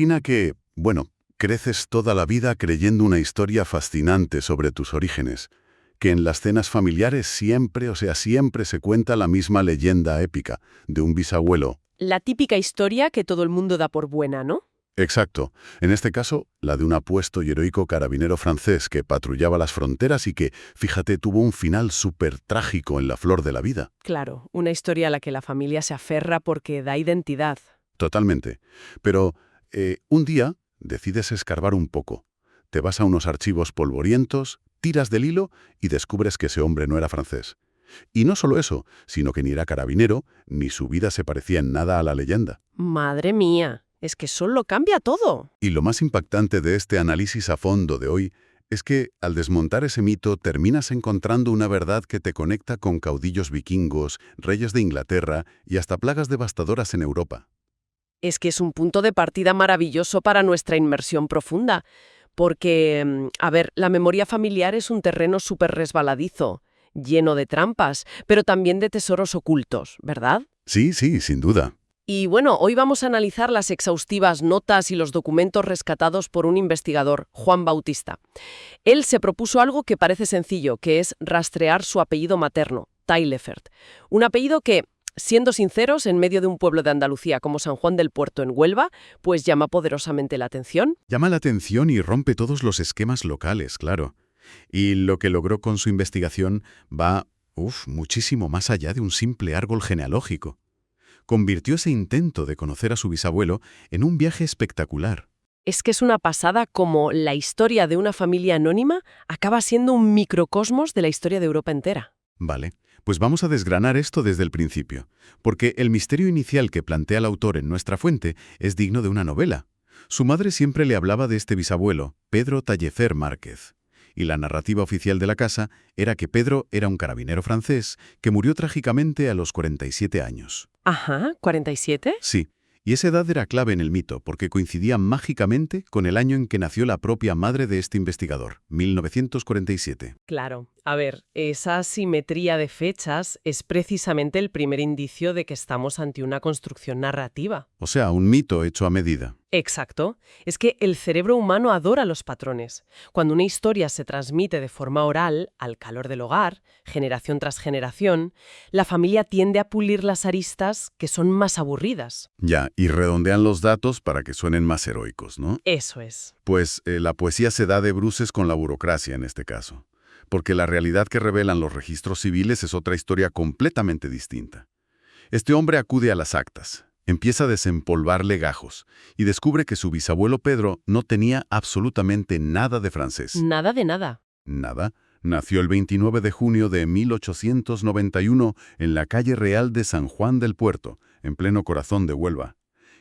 imagina que, bueno, creces toda la vida creyendo una historia fascinante sobre tus orígenes, que en las cenas familiares siempre se cuenta la misma leyenda épica de un bisabuelo. La típica historia que todo el mundo da por buena, ¿no? Exacto. En este caso, la de un apuesto y heroico carabinero francés que patrullaba las fronteras y que, fíjate, tuvo un final súper trágico en la flor de la vida. Claro, una historia a la que la familia se aferra porque da identidad. Totalmente. Pero un día decides escarbar un poco. Te vas a unos archivos polvorientos, tiras del hilo y descubres que ese hombre no era francés. Y no solo eso, sino que ni era carabinero, ni su vida se parecía en nada a la leyenda. Madre mía, es que eso lo cambia todo. Y lo más impactante de este análisis a fondo de hoy es que, al desmontar ese mito, terminas encontrando una verdad que te conecta con caudillos vikingos, reyes de Inglaterra y hasta plagas devastadoras en Europa. Es que es un punto de partida maravilloso para nuestra inmersión profunda. Porque, a ver, la memoria familiar es un terreno súper resbaladizo, lleno de trampas, pero también de tesoros ocultos, ¿verdad? Sí, sin duda. Y bueno, hoy vamos a analizar las exhaustivas notas y los documentos rescatados por un investigador, Juan Bautista. Él se propuso algo que parece sencillo, que es rastrear su apellido materno, Taillefert. Un apellido que, siendo sinceros, en medio de un pueblo de Andalucía como San Juan del Puerto en Huelva, pues llama poderosamente la atención. Llama la atención y rompe todos los esquemas locales, claro. Y lo que logró con su investigación va, muchísimo más allá de un simple árbol genealógico. Convirtió ese intento de conocer a su bisabuelo en un viaje espectacular. Es que es una pasada como la historia de una familia anónima acaba siendo un microcosmos de la historia de Europa entera. Vale, pues vamos a desgranar esto desde el principio, porque el misterio inicial que plantea el autor en nuestra fuente es digno de una novela. Su madre siempre le hablaba de este bisabuelo, Pedro Taillefer Márquez, y la narrativa oficial de la casa era que Pedro era un carabinero francés que murió trágicamente a los 47 años. Ajá, ¿47? Sí, y esa edad era clave en el mito porque coincidía mágicamente con el año en que nació la propia madre de este investigador, 1947. Claro. A ver, esa simetría de fechas es precisamente el primer indicio de que estamos ante una construcción narrativa. O sea, un mito hecho a medida. Exacto. Es que el cerebro humano adora los patrones. Cuando una historia se transmite de forma oral, al calor del hogar, generación tras generación, la familia tiende a pulir las aristas que son más aburridas. Ya, y redondean los datos para que suenen más heroicos, ¿no? Eso es. Pues la poesía se da de bruces con la burocracia en este caso, porque la realidad que revelan los registros civiles es otra historia completamente distinta. Este hombre acude a las actas, empieza a desempolvar legajos y descubre que su bisabuelo Pedro no tenía absolutamente nada de francés. Nada de nada. Nada. Nació el 29 de junio de 1891 en la calle Real de San Juan del Puerto, en pleno corazón de Huelva.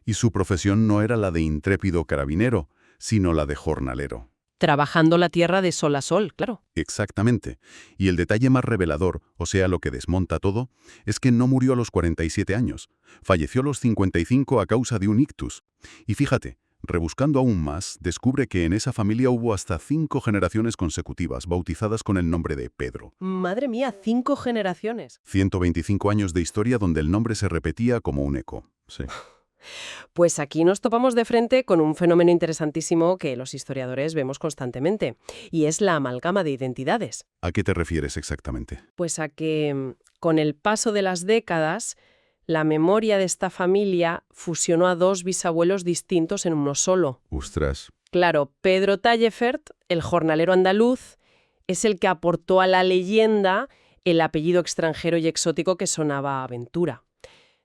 Y su profesión no era la de intrépido carabinero, sino la de jornalero. Trabajando la tierra de sol a sol, claro. Exactamente. Y el detalle más revelador, o sea, lo que desmonta todo, es que no murió a los 47 años. Falleció a los 55 a causa de un ictus. Y fíjate, rebuscando aún más, descubre que en esa familia hubo hasta 5 generaciones consecutivas bautizadas con el nombre de Pedro. Madre mía, 5 generaciones. 125 años de historia donde el nombre se repetía como un eco. Sí. Pues aquí nos topamos de frente con un fenómeno interesantísimo que los historiadores vemos constantemente, y es la amalgama de identidades. ¿A qué te refieres exactamente? Pues a que, con el paso de las décadas, la memoria de esta familia fusionó a 2 bisabuelos distintos en uno solo. ¡Ostras! Claro, Pedro Taillefert, el jornalero andaluz, es el que aportó a la leyenda el apellido extranjero y exótico que sonaba a aventura.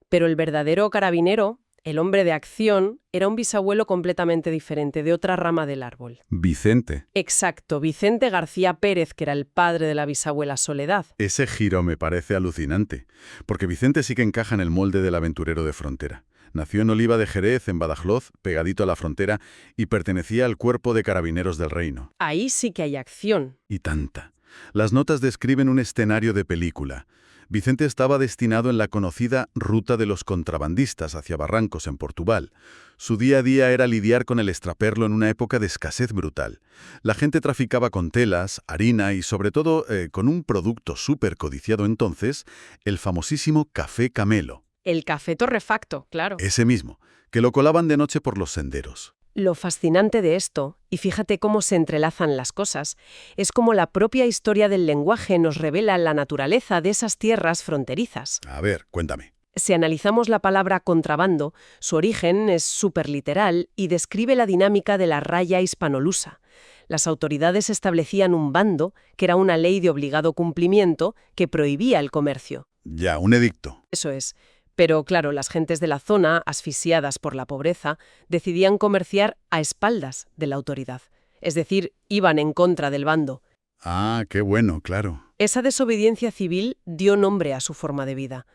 Pero el verdadero carabinero, el hombre de acción, era un bisabuelo completamente diferente, de otra rama del árbol. Vicente. Exacto, Vicente García Pérez, que era el padre de la bisabuela Soledad. Ese giro me parece alucinante, porque Vicente sí que encaja en el molde del aventurero de frontera. Nació en Oliva de Jerez, en Badajoz, pegadito a la frontera, y pertenecía al cuerpo de carabineros del reino. Ahí sí que hay acción. Y tanta. Las notas describen un escenario de película. Vicente estaba destinado en la conocida ruta de los contrabandistas hacia Barrancos, en Portugal. Su día a día era lidiar con el extraperlo en una época de escasez brutal. La gente traficaba con telas, harina y sobre todo con un producto súper codiciado entonces, el famosísimo café camelo. El café torrefacto, claro. Ese mismo, que lo colaban de noche por los senderos. Lo fascinante de esto, y fíjate cómo se entrelazan las cosas, es como la propia historia del lenguaje nos revela la naturaleza de esas tierras fronterizas. A ver, cuéntame. Si analizamos la palabra contrabando, su origen es superliteral y describe la dinámica de la raya hispanolusa. Las autoridades establecían un bando, que era una ley de obligado cumplimiento, que prohibía el comercio. Ya, un edicto. Eso es. Pero claro, las gentes de la zona, asfixiadas por la pobreza, decidían comerciar a espaldas de la autoridad. Es decir, iban en contra del bando. Ah, qué bueno, claro. Esa desobediencia civil dio nombre a su forma de vida.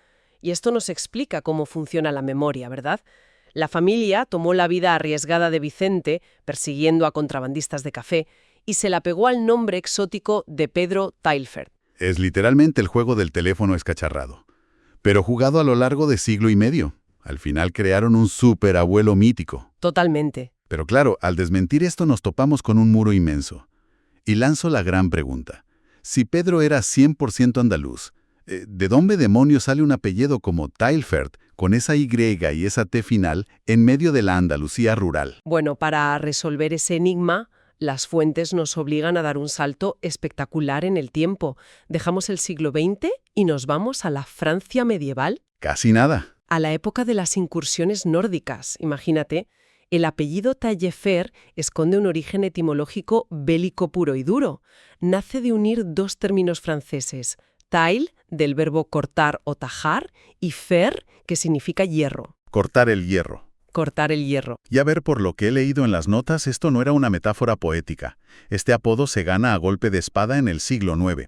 Y esto nos explica cómo funciona la memoria, ¿verdad? La familia tomó la vida arriesgada de Vicente, persiguiendo a contrabandistas de café, y se la pegó al nombre exótico de Pedro Taillefer. Es literalmente el juego del teléfono escacharrado. Pero jugado a lo largo de siglo y medio. Al final crearon un superabuelo mítico. Totalmente. Pero claro, al desmentir esto nos topamos con un muro inmenso. Y lanzo la gran pregunta. Si Pedro era 100% andaluz, ¿de dónde demonios sale un apellido como Taillefer, con esa Y y esa T final, en medio de la Andalucía rural? Bueno, para resolver ese enigma, las fuentes nos obligan a dar un salto espectacular en el tiempo. Dejamos el siglo XX y nos vamos a la Francia medieval, Casi nada. a la época de las incursiones nórdicas. Imagínate, el apellido Taillefer esconde un origen etimológico bélico puro y duro. Nace de unir dos términos franceses, taille, del verbo cortar o tajar, y fer, que significa hierro. Cortar el hierro. Cortar el hierro. Y a ver, por lo que he leído en las notas, esto no era una metáfora poética. Este apodo se gana a golpe de espada en el siglo IX.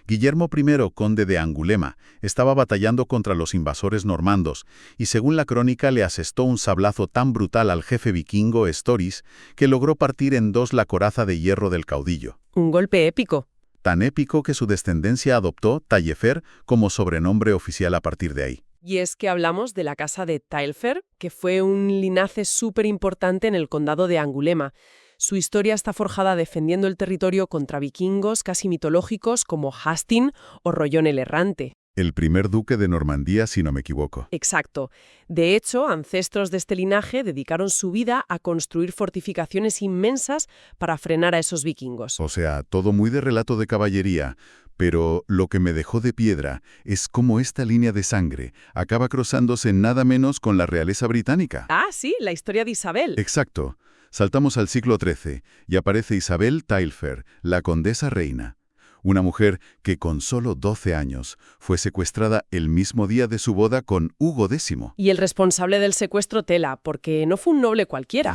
Guillermo I, conde de Angulema, estaba batallando contra los invasores normandos, y según la crónica le asestó un sablazo tan brutal al jefe vikingo Storis que logró partir en dos la coraza de hierro del caudillo. Un golpe épico. Tan épico que su descendencia adoptó Taillefer como sobrenombre oficial a partir de ahí. Y es que hablamos de la casa de Taillefer, que fue un linaje súper importante en el condado de Angulema. Su historia está forjada defendiendo el territorio contra vikingos casi mitológicos como Hastin o Rollón el Errante. El primer duque de Normandía, si no me equivoco. Exacto. De hecho, ancestros de este linaje dedicaron su vida a construir fortificaciones inmensas para frenar a esos vikingos. O sea, todo muy de relato de caballería, pero lo que me dejó de piedra es cómo esta línea de sangre acaba cruzándose nada menos con la realeza británica. Ah, sí, la historia de Isabel. Exacto. Saltamos al siglo XIII y aparece Isabel Taillefer, la condesa reina. Una mujer que con solo 12 años fue secuestrada el mismo día de su boda con Hugo X. Y el responsable del secuestro tela, porque no fue un noble cualquiera.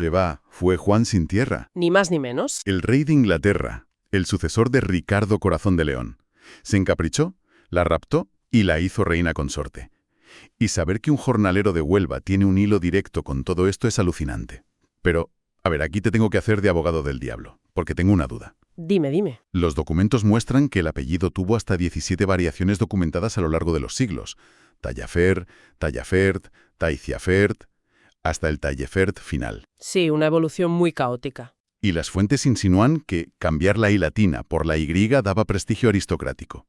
Fue Juan sin tierra, Ni más ni menos. el rey de Inglaterra, el sucesor de Ricardo Corazón de León. Se encaprichó, la raptó y la hizo reina consorte. Y saber que un jornalero de Huelva tiene un hilo directo con todo esto es alucinante. Pero, a ver, aquí te tengo que hacer de abogado del diablo, porque tengo una duda. Dime. Los documentos muestran que el apellido tuvo hasta 17 variaciones documentadas a lo largo de los siglos. Tallafer, Tallafert, Taiciafert, hasta el Taillefert final. Sí, una evolución muy caótica. Y las fuentes insinúan que cambiar la I latina por la Y daba prestigio aristocrático.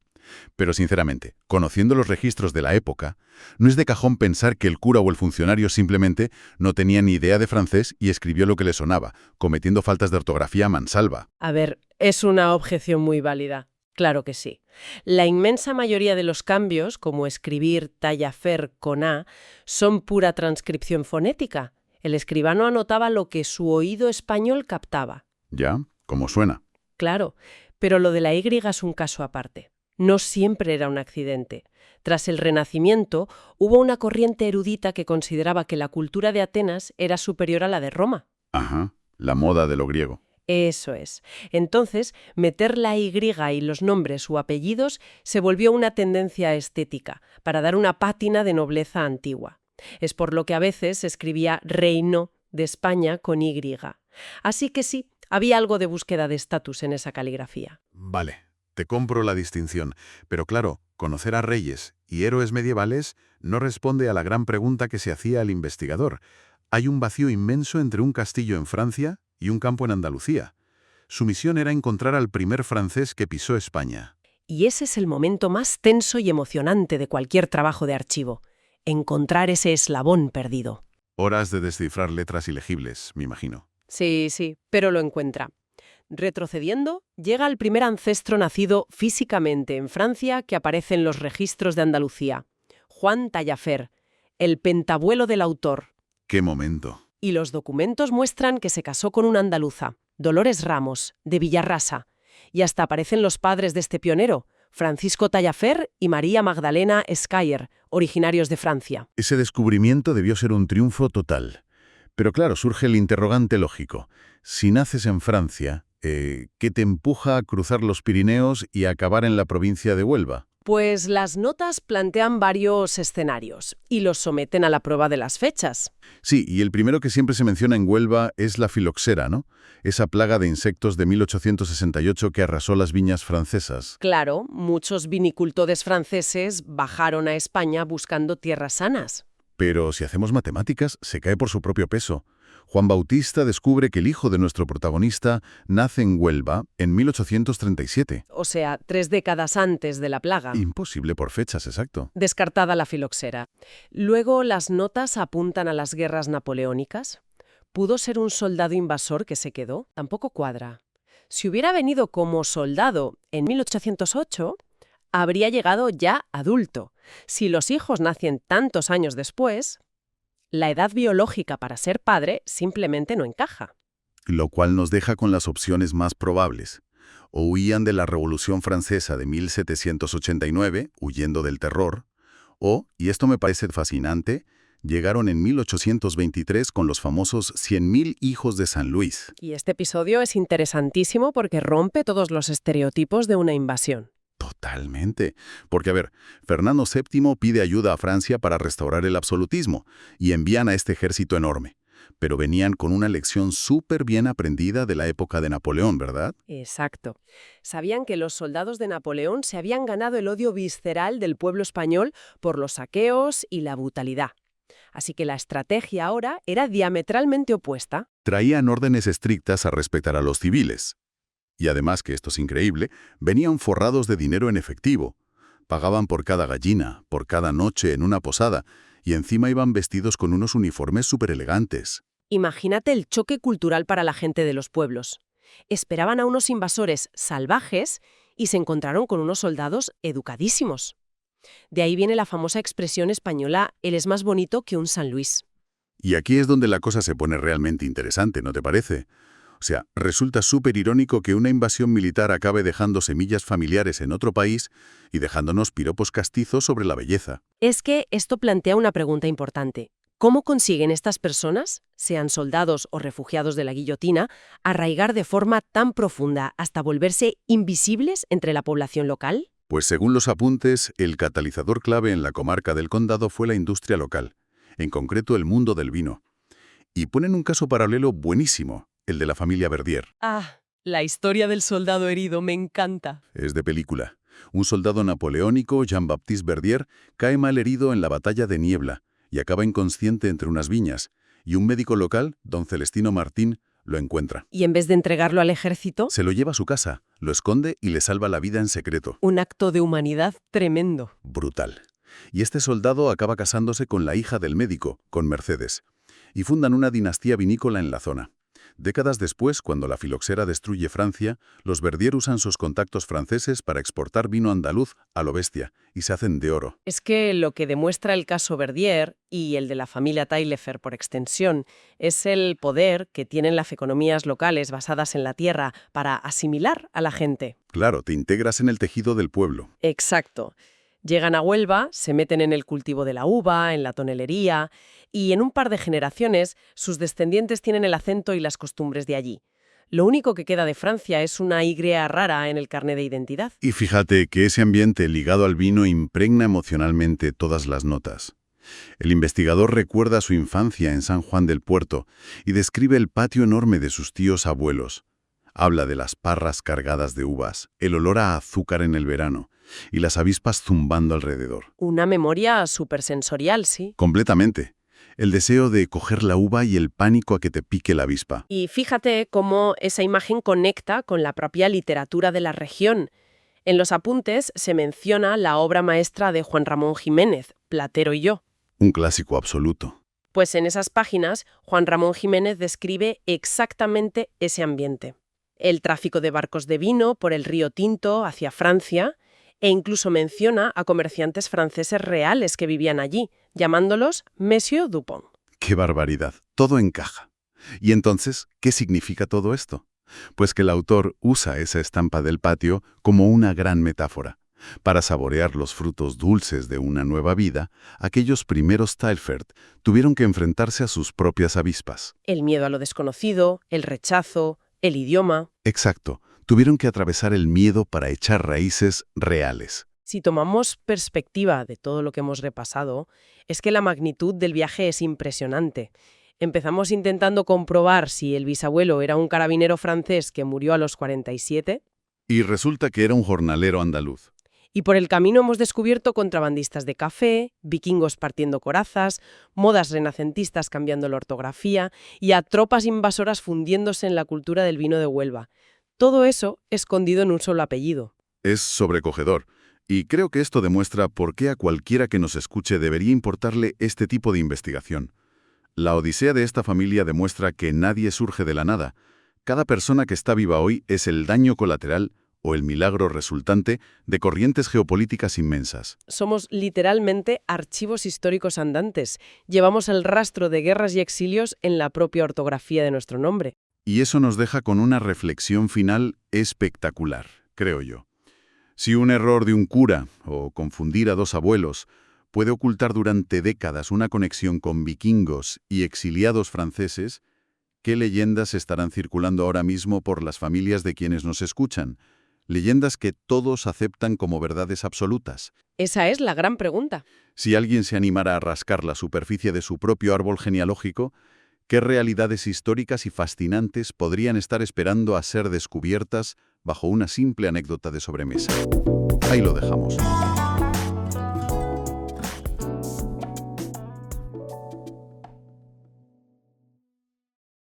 Pero sinceramente, conociendo los registros de la época, no es de cajón pensar que el cura o el funcionario simplemente no tenía ni idea de francés y escribió lo que le sonaba, cometiendo faltas de ortografía a mansalva. A ver, es una objeción muy válida. Claro que sí. La inmensa mayoría de los cambios, como escribir Tallafer con A, son pura transcripción fonética. El escribano anotaba lo que su oído español captaba. ¿Ya? ¿Cómo suena? Claro, pero lo de la Y es un caso aparte. No siempre era un accidente. Tras el Renacimiento, hubo una corriente erudita que consideraba que la cultura de Atenas era superior a la de Roma. Ajá, la moda de lo griego. Eso es. Entonces, meter la Y y los nombres o apellidos se volvió una tendencia estética, para dar una pátina de nobleza antigua. Es por lo que a veces se escribía Reino de España con Y. Así que sí, había algo de búsqueda de estatus en esa caligrafía. Vale, te compro la distinción, pero claro, conocer a reyes y héroes medievales no responde a la gran pregunta que se hacía al investigador. Hay un vacío inmenso entre un castillo en Francia y un campo en Andalucía. Su misión era encontrar al primer francés que pisó España. Y ese es el momento más tenso y emocionante de cualquier trabajo de archivo. Encontrar ese eslabón perdido. Horas de descifrar letras ilegibles, me imagino. Sí, sí, pero lo encuentra. Retrocediendo, llega al primer ancestro nacido físicamente en Francia que aparece en los registros de Andalucía, Juan Tallafer, el pentabuelo del autor. ¡Qué momento! Y los documentos muestran que se casó con una andaluza, Dolores Ramos, de Villarrasa, y hasta aparecen los padres de este pionero, Francisco Tallafer y María Magdalena Escayer, originarios de Francia. Ese descubrimiento debió ser un triunfo total. Pero claro, surge el interrogante lógico. Si naces en Francia, ¿qué te empuja a cruzar los Pirineos y a acabar en la provincia de Huelva? Pues las notas plantean varios escenarios y los someten a la prueba de las fechas. Sí, y el primero que siempre se menciona en Huelva es la filoxera, ¿no? Esa plaga de insectos de 1868 que arrasó las viñas francesas. Claro, muchos vinicultores franceses bajaron a España buscando tierras sanas. Pero si hacemos matemáticas, se cae por su propio peso. Juan Bautista descubre que el hijo de nuestro protagonista nace en Huelva en 1837. O sea, 3 décadas antes de la plaga. Imposible por fechas, exacto. Descartada la filoxera. Luego las notas apuntan a las guerras napoleónicas. ¿Pudo ser un soldado invasor que se quedó? Tampoco cuadra. Si hubiera venido como soldado en 1808, habría llegado ya adulto. Si los hijos nacen tantos años después, la edad biológica para ser padre simplemente no encaja. Lo cual nos deja con las opciones más probables. O huían de la Revolución Francesa de 1789, huyendo del terror, o, y esto me parece fascinante, llegaron en 1823 con los famosos 100.000 hijos de San Luis. Y este episodio es interesantísimo porque rompe todos los estereotipos de una invasión. Totalmente. Porque, a ver, Fernando VII pide ayuda a Francia para restaurar el absolutismo y envían a este ejército enorme. Pero venían con una lección súper bien aprendida de la época de Napoleón, ¿verdad? Exacto. Sabían que los soldados de Napoleón se habían ganado el odio visceral del pueblo español por los saqueos y la brutalidad. Así que la estrategia ahora era diametralmente opuesta. Traían órdenes estrictas a respetar a los civiles. Y además, que esto es increíble, venían forrados de dinero en efectivo. Pagaban por cada gallina, por cada noche en una posada, y encima iban vestidos con unos uniformes súper elegantes. Imagínate el choque cultural para la gente de los pueblos. Esperaban a unos invasores salvajes y se encontraron con unos soldados educadísimos. De ahí viene la famosa expresión española, él es más bonito que un San Luis. Y aquí es donde la cosa se pone realmente interesante, ¿no te parece? O sea, resulta súper irónico que una invasión militar acabe dejando semillas familiares en otro país y dejándonos piropos castizos sobre la belleza. Es que esto plantea una pregunta importante. ¿Cómo consiguen estas personas, sean soldados o refugiados de la guillotina, arraigar de forma tan profunda hasta volverse invisibles entre la población local? Pues según los apuntes, el catalizador clave en la comarca del Condado fue la industria local, en concreto el mundo del vino. Y ponen un caso paralelo buenísimo, el de la familia Verdier. Ah, la historia del soldado herido me encanta. Es de película. Un soldado napoleónico, Jean-Baptiste Verdier, cae mal herido en la batalla de Niebla y acaba inconsciente entre unas viñas, y un médico local, don Celestino Martín, lo encuentra. Y en vez de entregarlo al ejército, Se lo lleva a su casa, lo esconde y le salva la vida en secreto. un acto de humanidad tremendo. Brutal. Y este soldado acaba casándose con la hija del médico, con Mercedes, y fundan una dinastía vinícola en la zona. Décadas después, cuando la filoxera destruye Francia, los Verdier usan sus contactos franceses para exportar vino andaluz a lo bestia, y se hacen de oro. Es que lo que demuestra el caso Verdier, y el de la familia Taillefer por extensión, es el poder que tienen las economías locales basadas en la tierra para asimilar a la gente. Claro, te integras en el tejido del pueblo. Exacto. Llegan a Huelva, se meten en el cultivo de la uva, en la tonelería, y en un par de generaciones sus descendientes tienen el acento y las costumbres de allí. Lo único que queda de Francia es una Y rara en el carné de identidad. Y fíjate que ese ambiente ligado al vino impregna emocionalmente todas las notas. El investigador recuerda su infancia en San Juan del Puerto y describe el patio enorme de sus tíos abuelos. Habla de las parras cargadas de uvas, el olor a azúcar en el verano y las avispas zumbando alrededor. Una memoria supersensorial, sí. Completamente. El deseo de coger la uva y el pánico a que te pique la avispa. Y fíjate cómo esa imagen conecta con la propia literatura de la región. En los apuntes se menciona la obra maestra de Juan Ramón Jiménez, Platero y yo. Un clásico absoluto. Pues en esas páginas, Juan Ramón Jiménez describe exactamente ese ambiente. El tráfico de barcos de vino por el río Tinto hacia Francia, e incluso menciona a comerciantes franceses reales que vivían allí, llamándolos Monsieur Dupont. ¡Qué barbaridad! Todo encaja. ¿Y entonces qué significa todo esto? Pues que el autor usa esa estampa del patio como una gran metáfora. Para saborear los frutos dulces de una nueva vida, aquellos primeros Taillefer tuvieron que enfrentarse a sus propias avispas. El miedo a lo desconocido, el rechazo, el idioma. Exacto, tuvieron que atravesar el miedo para echar raíces reales. Si tomamos perspectiva de todo lo que hemos repasado, es que la magnitud del viaje es impresionante. Empezamos intentando comprobar si el bisabuelo era un carabinero francés que murió a los 47, Y resulta que era un jornalero andaluz. y por el camino hemos descubierto contrabandistas de café, vikingos partiendo corazas, modas renacentistas cambiando la ortografía y a tropas invasoras fundiéndose en la cultura del vino de Huelva. Todo eso escondido en un solo apellido. Es sobrecogedor. Y creo que esto demuestra por qué a cualquiera que nos escuche debería importarle este tipo de investigación. La odisea de esta familia demuestra que nadie surge de la nada. Cada persona que está viva hoy es el daño colateral o el milagro resultante de corrientes geopolíticas inmensas. Somos literalmente archivos históricos andantes. Llevamos el rastro de guerras y exilios en la propia ortografía de nuestro nombre. Y eso nos deja con una reflexión final espectacular, creo yo. Si un error de un cura o confundir a dos abuelos puede ocultar durante décadas una conexión con vikingos y exiliados franceses, ¿qué leyendas estarán circulando ahora mismo por las familias de quienes nos escuchan? Leyendas que todos aceptan como verdades absolutas. Esa es la gran pregunta. Si alguien se animara a rascar la superficie de su propio árbol genealógico, ¿qué realidades históricas y fascinantes podrían estar esperando a ser descubiertas bajo una simple anécdota de sobremesa? Ahí lo dejamos.